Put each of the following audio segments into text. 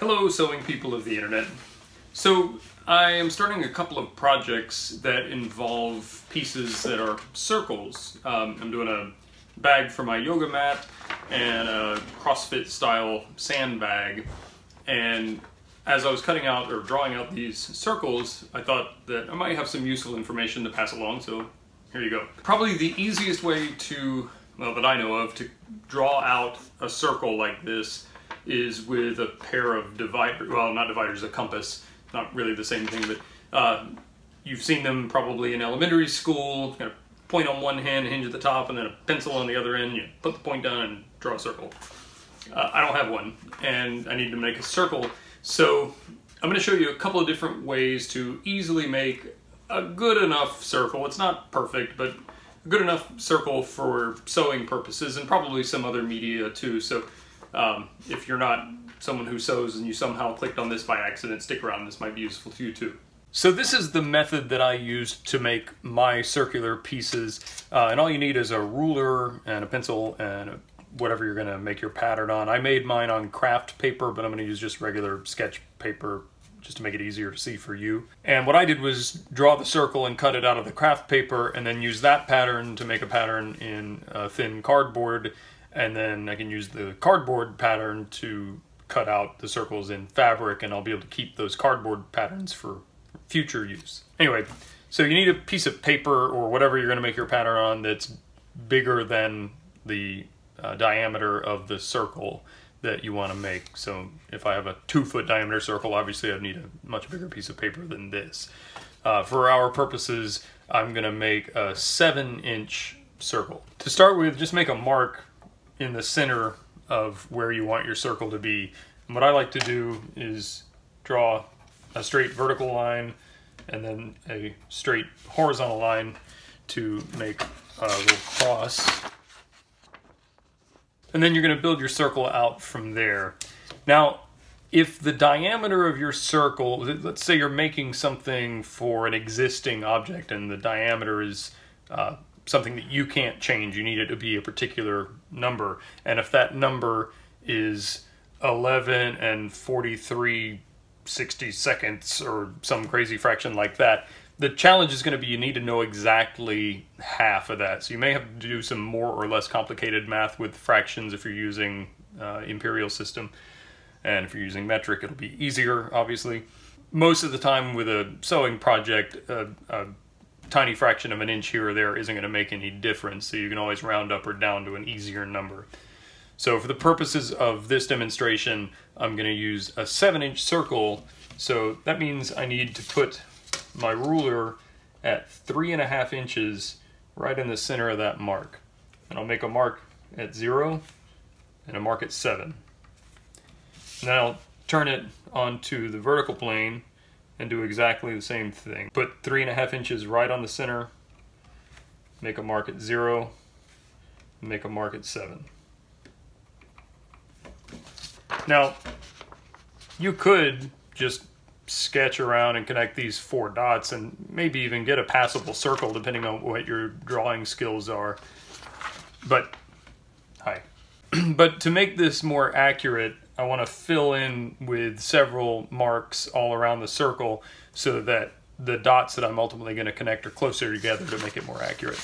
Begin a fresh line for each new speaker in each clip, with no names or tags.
Hello, sewing people of the internet. So I am starting a couple of projects that involve pieces that are circles. I'm doing a bag for my yoga mat and a CrossFit style sandbag. And as I was cutting out or drawing out these circles, I thought that I might have some useful information to pass along, so here you go. Probably the easiest way to, well, that I know of, to draw out a circle like this is with a pair of dividers, well, not dividers, a compass. Not really the same thing, but you've seen them probably in elementary school. Kind of point on one hand, hinge at the top, and then a pencil on the other end. You put the point down and draw a circle. I don't have one, and I need to make a circle. So I'm going to show you a couple of different ways to easily make a good enough circle. It's not perfect, but a good enough circle for sewing purposes, and probably some other media too. So if you're not someone who sews and you somehow clicked on this by accident, stick around, this might be useful to you too. So this is the method that I used to make my circular pieces, and all you need is a ruler and a pencil and whatever you're going to make your pattern on. I made mine on craft paper, but I'm going to use just regular sketch paper just to make it easier to see for you. And what I did was draw the circle and cut it out of the craft paper, and then use that pattern to make a pattern in thin cardboard. And then I can use the cardboard pattern to cut out the circles in fabric, and I'll be able to keep those cardboard patterns for future use. Anyway, so you need a piece of paper or whatever you're going to make your pattern on that's bigger than the diameter of the circle that you want to make. So if I have a 2-foot diameter circle, obviously I'd need a much bigger piece of paper than this. For our purposes, I'm going to make a 7-inch circle. To start with, just make a mark in the center of where you want your circle to be. And what I like to do is draw a straight vertical line and then a straight horizontal line to make a little cross. And then you're going to build your circle out from there. Now, if the diameter of your circle, let's say you're making something for an existing object and the diameter is something that you can't change, you need it to be a particular number, and if that number is 11 and 43/60 or some crazy fraction like that, the challenge is going to be you need to know exactly half of that. So you may have to do some more or less complicated math with fractions if you're using imperial system, and if you're using metric it'll be easier, obviously. Most of the time with a sewing project, a tiny fraction of an inch here or there isn't going to make any difference, so you can always round up or down to an easier number. So for the purposes of this demonstration, I'm going to use a 7-inch circle, so that means I need to put my ruler at 3.5 inches right in the center of that mark. And I'll make a mark at 0 and a mark at 7. And then I'll turn it onto the vertical plane and do exactly the same thing. Put 3.5 inches right on the center, make a mark at 0, make a mark at 7. Now, you could just sketch around and connect these 4 dots and maybe even get a passable circle depending on what your drawing skills are. But, but to make this more accurate, I want to fill in with several marks all around the circle so that the dots that I'm ultimately going to connect are closer together to make it more accurate.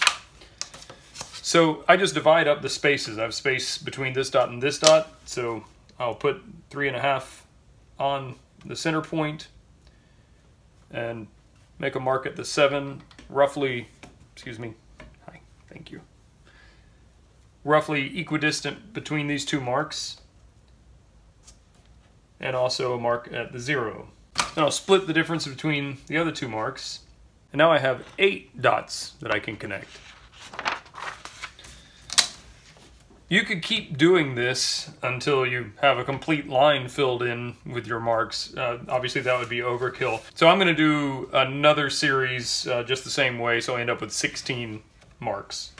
So I just divide up the spaces. I have space between this dot and this dot, so I'll put 3.5 on the center point and make a mark at the 7, roughly, roughly equidistant between these two marks, and also a mark at the 0. Then I'll split the difference between the other 2 marks, and now I have 8 dots that I can connect. You could keep doing this until you have a complete line filled in with your marks. Obviously that would be overkill. So I'm going to do another series just the same way, so I end up with 16 marks.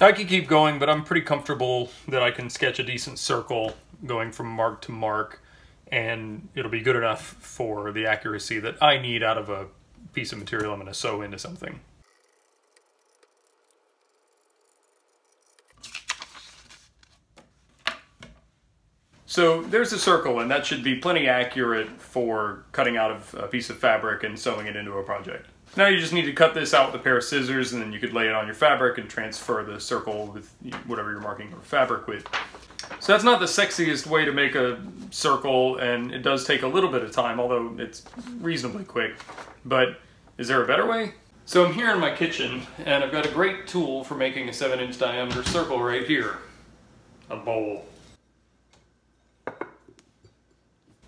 I could keep going, but I'm pretty comfortable that I can sketch a decent circle going from mark to mark, and it'll be good enough for the accuracy that I need out of a piece of material I'm going to sew into something. So there's a circle, and that should be plenty accurate for cutting out of a piece of fabric and sewing it into a project. Now you just need to cut this out with a pair of scissors, and then you could lay it on your fabric and transfer the circle with whatever you're marking your fabric with. So that's not the sexiest way to make a circle, and it does take a little bit of time, although it's reasonably quick. But is there a better way? So I'm here in my kitchen, and I've got a great tool for making a 7-inch diameter circle right here. A bowl.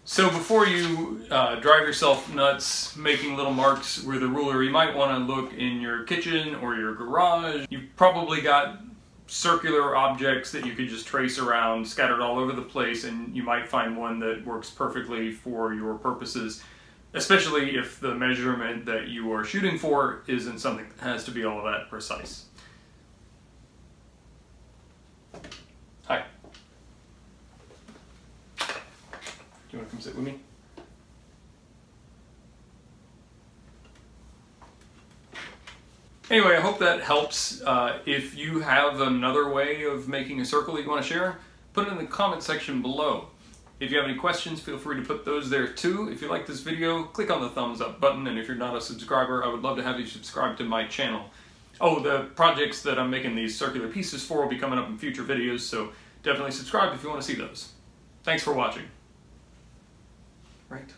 So before you drive yourself nuts making little marks with a ruler, you might want to look in your kitchen or your garage. You've probably got circular objects that you could just trace around scattered all over the place, and you might find one that works perfectly for your purposes, especially if the measurement that you are shooting for isn't something that has to be all that precise. Hi. Do you want to come sit with me? Anyway, I hope that helps. If you have another way of making a circle that you want to share, put it in the comment section below. If you have any questions, feel free to put those there too. If you like this video, click on the thumbs up button, and if you're not a subscriber, I would love to have you subscribe to my channel. Oh, the projects that I'm making these circular pieces for will be coming up in future videos, so definitely subscribe if you want to see those. Thanks for watching. Right.